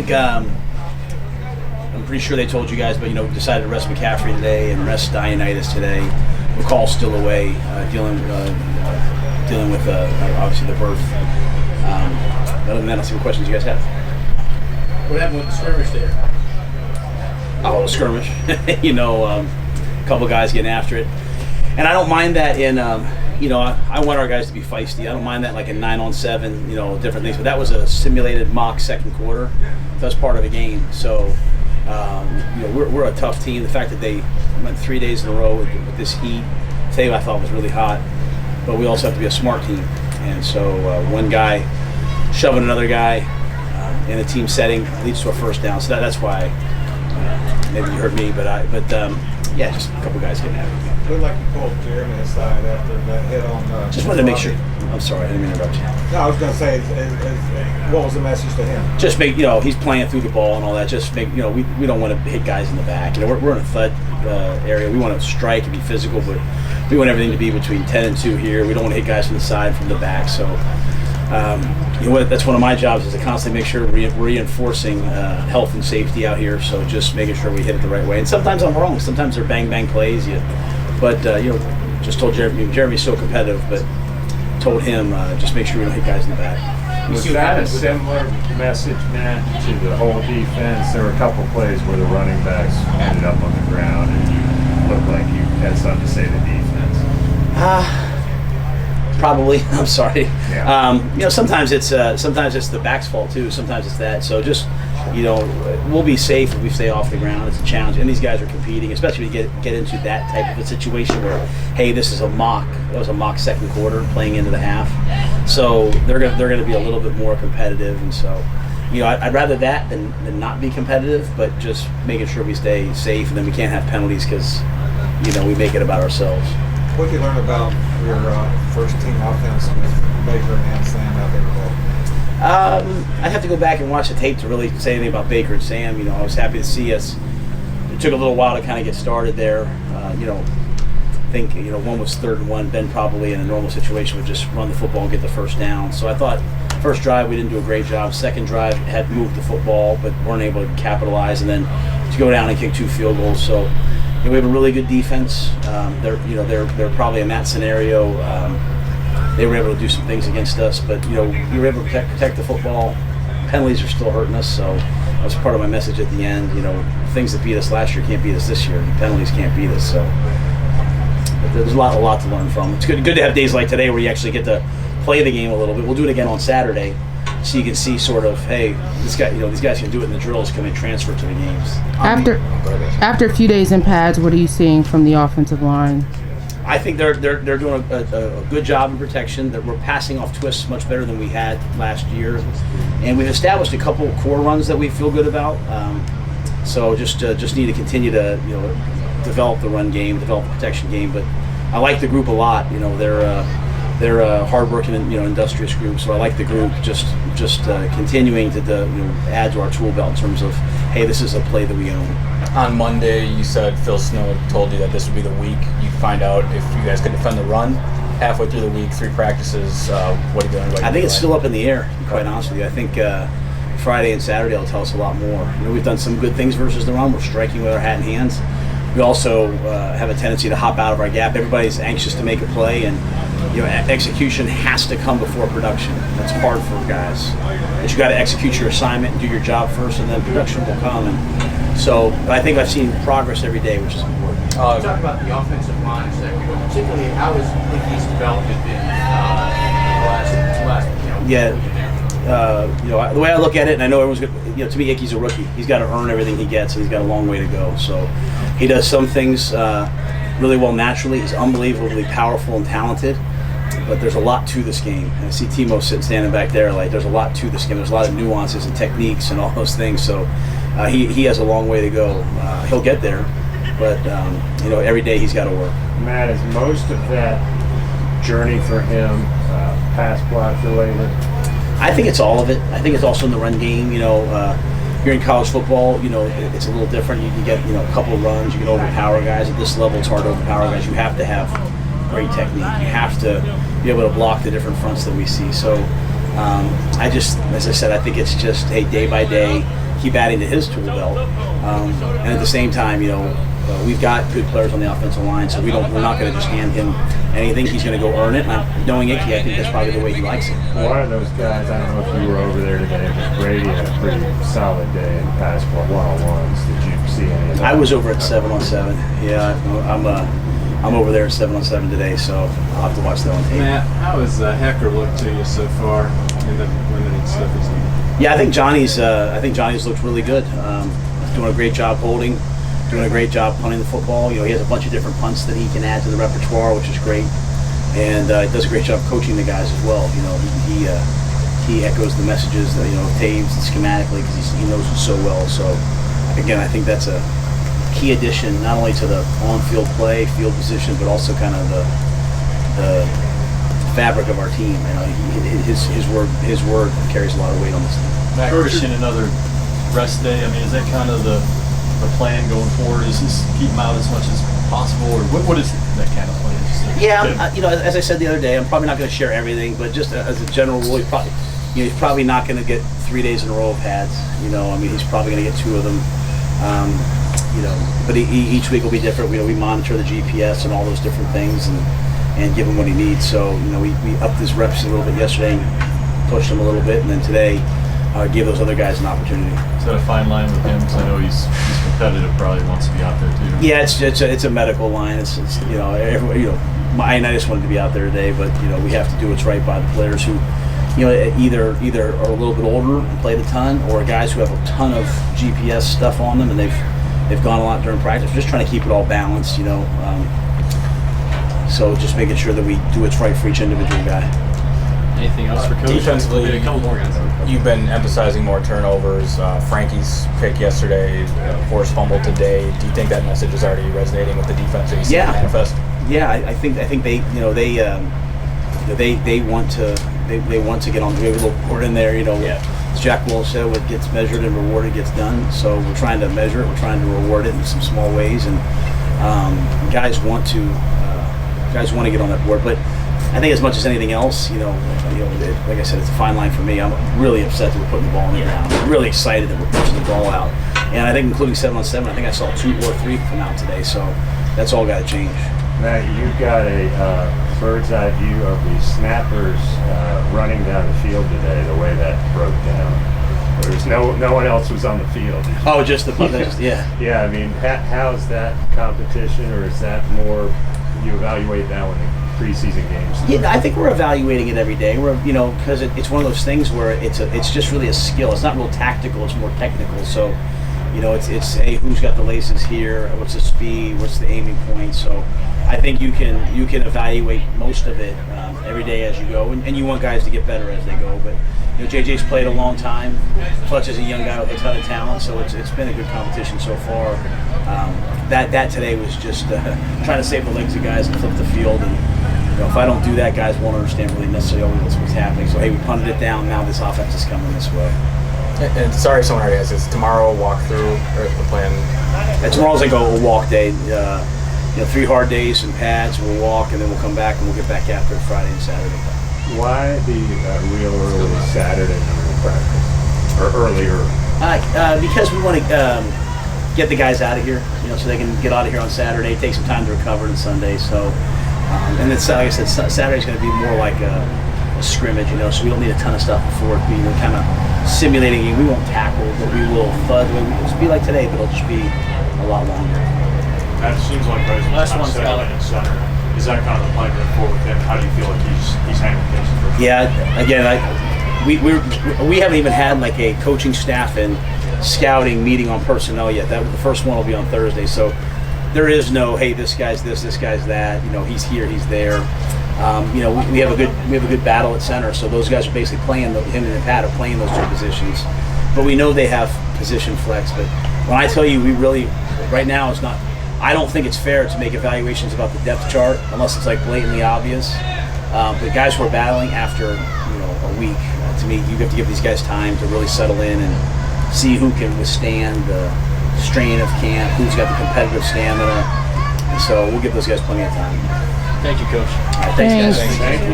think I'm pretty sure they told you guys, but we decided to rest McCaffrey today and rest Dionytus today. McCall's still away, dealing with obviously the birth. Other than that, I'll see what questions you guys have. What happened with the skirmish there? Oh, the skirmish. A couple guys getting after it, and I don't mind that in. I want our guys to be feisty. I don't mind that like in 9-on-7, different things. But that was a simulated mock second quarter. That's part of the game. So, we're a tough team. The fact that they went 3 days in a row with this heat, today I thought was really hot. But we also have to be a smart team. And so one guy shoving another guy in a team setting leads to a first down. So that's why maybe you heard me. Yeah, just a couple guys getting at it. Looked like you pulled Jeremy aside after that hit on. Just wanted to make sure. I'm sorry, I didn't mean to interrupt you. No, I was going to say, what was the message to him? Just make he's playing through the ball and all that. Just make we don't want to hit guys in the back. We're in a thud area. We want to strike and be physical, but we want everything to be between 10 and 2 here. We don't want to hit guys from the side, from the back. So that's one of my jobs is to constantly make sure we're reinforcing health and safety out here. So just making sure we hit it the right way. And sometimes I'm wrong. Sometimes they're bang bang plays. But just told Jeremy. Jeremy's so competitive, but told him just make sure we don't hit guys in the back. Was that a similar message, Matt, to the whole defense? There were a couple plays where the running backs ended up on the ground, and you looked like you had something to say to defense. Probably. I'm sorry. Yeah. Sometimes it's the back's fault too. Sometimes it's that. So just we'll be safe if we stay off the ground. It's a challenge, and these guys are competing, especially when you get into that type of a situation where, hey, this is a mock. That was a mock second quarter playing into the half. So they're going to be a little bit more competitive, and so I'd rather that than not be competitive, but just making sure we stay safe, and then we can't have penalties because we make it about ourselves. What did you learn about your first team offense with Baker and Sam out there? I'd have to go back and watch the tape to really say anything about Baker and Sam. I was happy to see us. It took a little while to kind of get started there. I think one was 3rd and 1. Ben probably in a normal situation would just run the football and get the first down. So I thought first drive we didn't do a great job. Second drive had moved the football but weren't able to capitalize, and then to go down and kick 2 field goals. So we have a really good defense. They're probably in that scenario. They were able to do some things against us, but we were able to protect the football. Penalties are still hurting us, so that was part of my message at the end. Things that beat us last year can't beat us this year. Penalties can't beat us. So but there's a lot to learn from. It's good to have days like today where you actually get to play the game a little bit. We'll do it again on Saturday, so you can see sort of, hey, these guys can do it in the drills. Can they transfer to the games? After a few days in pads, what are you seeing from the offensive line? I think they're doing a good job in protection. That we're passing off twists much better than we had last year, and we've established a couple core runs that we feel good about. So just need to continue to develop the run game, develop the protection game. But I like the group a lot. They're a hardworking industrious group. So I like the group. Just continuing to add to our tool belt in terms of, hey, this is a play that we own. On Monday, you said Phil Snow told you that this would be the week you'd find out if you guys could defend the run. Halfway through the week, 3 practices, what are you doing? I think it's still up in the air, to be quite honest with you. I think Friday and Saturday will tell us a lot more. We've done some good things versus the run. We're striking with our hat in hands. We also have a tendency to hop out of our gap. Everybody's anxious to make a play, and execution has to come before production. That's hard for guys. But you got to execute your assignment and do your job first, and then production will come. And so, I think I've seen progress every day, which is important. Talk about the offensive line second, but particularly how has Nicky's development been the last the way I look at it, and I know everyone's good. To me, Icky's a rookie. He's got to earn everything he gets, and he's got a long way to go. So he does some things really well naturally. He's unbelievably powerful and talented, but there's a lot to this game. And I see Timo standing back there, like there's a lot to this game. There's a lot of nuances and techniques and all those things. So he has a long way to go. He'll get there, but every day he's got to work. Matt, is most of that journey for him pass block related? I think it's all of it. I think it's also in the run game. You're in college football, it's a little different. You can get, a couple of runs. You can overpower guys. At this level, it's hard to overpower guys. You have to have great technique. You have to be able to block the different fronts that we see. So as I said, I think it's just, hey, day by day, keep adding to his tool belt. And at the same time, we've got good players on the offensive line, so we're not going to just hand him anything. He's going to go earn it. And knowing Icky, I think that's probably the way he likes it. One of those guys, I don't know if you were over there today, but Brady had a pretty solid day in pass one-on-ones. Did you see any of that? I was over at 7-on-7. Yeah, I'm over there at 7-on-7 today, so I'll have to watch that on tape. Matt, how has Hecker looked to you so far in the limited stuff he's done? Yeah, I think Johnny's looked really good. He's doing a great job holding, doing a great job punting the football. He has a bunch of different punts that he can add to the repertoire, which is great, and he does a great job coaching the guys as well. He echoes the messages that Taves schematically because he knows it so well. So again, I think that's a key addition not only to the on-field play, field position, but also kind of the fabric of our team. His word carries a lot of weight on this team. Matt Christian, another rest day. I mean, is that kind of the plan going forward? Is just keep him out as much as possible, or what is that kind of plan? Yeah, as I said the other day, I'm probably not going to share everything, but just as a general rule, he's probably not going to get 3 days in a row of pads. He's probably going to get 2 of them. But each week will be different. We monitor the GPS and all those different things and give him what he needs. So we upped his reps a little bit yesterday, pushed him a little bit, and then today give those other guys an opportunity. Is that a fine line with him? Because I know he's competitive, probably wants to be out there too. Yeah, it's a medical line. It's I just wanted to be out there today, but we have to do what's right by the players who either are a little bit older and played a ton, or guys who have a ton of GPS stuff on them and they've gone a lot during practice. We're just trying to keep it all balanced, so just making sure that we do what's right for each individual guy. Anything else for Coach? Defensively, Maybe a couple more guys. You've been emphasizing more turnovers. Frankie's pick yesterday, forced fumble today. Do you think that message is already resonating with the defense? Are you seeing it manifest? Yeah, I think they want to get on. We have a little board in there, As Jack Walsh said, what gets measured and rewarded gets done. So we're trying to measure it. We're trying to reward it in some small ways, and guys want to get on that board. But I think as much as anything else, like I said, it's a fine line for me. I'm really upset that we're putting the ball in the ground. I'm really excited that we're pushing the ball out, and I think including 7-on-7, I think I saw 2 or 3 come out today. So that's all got to change. Matt, you've got a bird's eye view of the snappers running down the field today, the way that broke down. There's no one else was on the field. Oh, just the yeah. Yeah, I mean, how's that competition, or is that more you evaluate that when the preseason games? Yeah, I think we're evaluating it every day. We're because it's one of those things where it's just really a skill. It's not real tactical. It's more technical. So it's hey, who's got the laces here? What's the speed? What's the aiming point? So I think you can evaluate most of it every day as you go, and you want guys to get better as they go. But JJ's played a long time. Fletch is a young guy with a ton of talent, so it's been a good competition so far. That today was just trying to save the legs of guys and flip the field. And if I don't do that, guys won't understand really necessarily what's happening. So hey, we punted it down. Now this offense is coming this way. And sorry if someone already has this. Tomorrow, walkthrough or the plan. Tomorrow's like a walk day. 3 hard days and pads. We'll walk, and then we'll come back and we'll get back after it Friday and Saturday. Why the real early Saturday morning practice or earlier? Because we want to get the guys out of here, so they can get out of here on Saturday, take some time to recover on Sunday. So, and then like I said, Saturday's going to be more like a scrimmage, so we don't need a ton of stuff before it. We're kind of simulating. We won't tackle, but we will thud. It'll be like today, but it'll just be a lot longer. It seems like last one's settling in center. Is that kind of the plan going forward with him? How do you feel like he's handling things? Yeah, again, we haven't even had like a coaching staff and scouting meeting on personnel yet. The first one will be on Thursday. So there is no, hey, this guy's this guy's that. He's here, he's there. We have a good battle at center. So those guys are basically playing him and Pat are playing those 2 positions. But we know they have position flex. But when I tell you, we really right now it's not. I don't think it's fair to make evaluations about the depth chart unless it's like blatantly obvious. But guys who are battling after a week, to me, you have to give these guys time to really settle in and see who can withstand the strain of camp, who's got the competitive stamina. And so we'll give those guys plenty of time. Thank you, Coach. All right, thanks, guys. Thank you.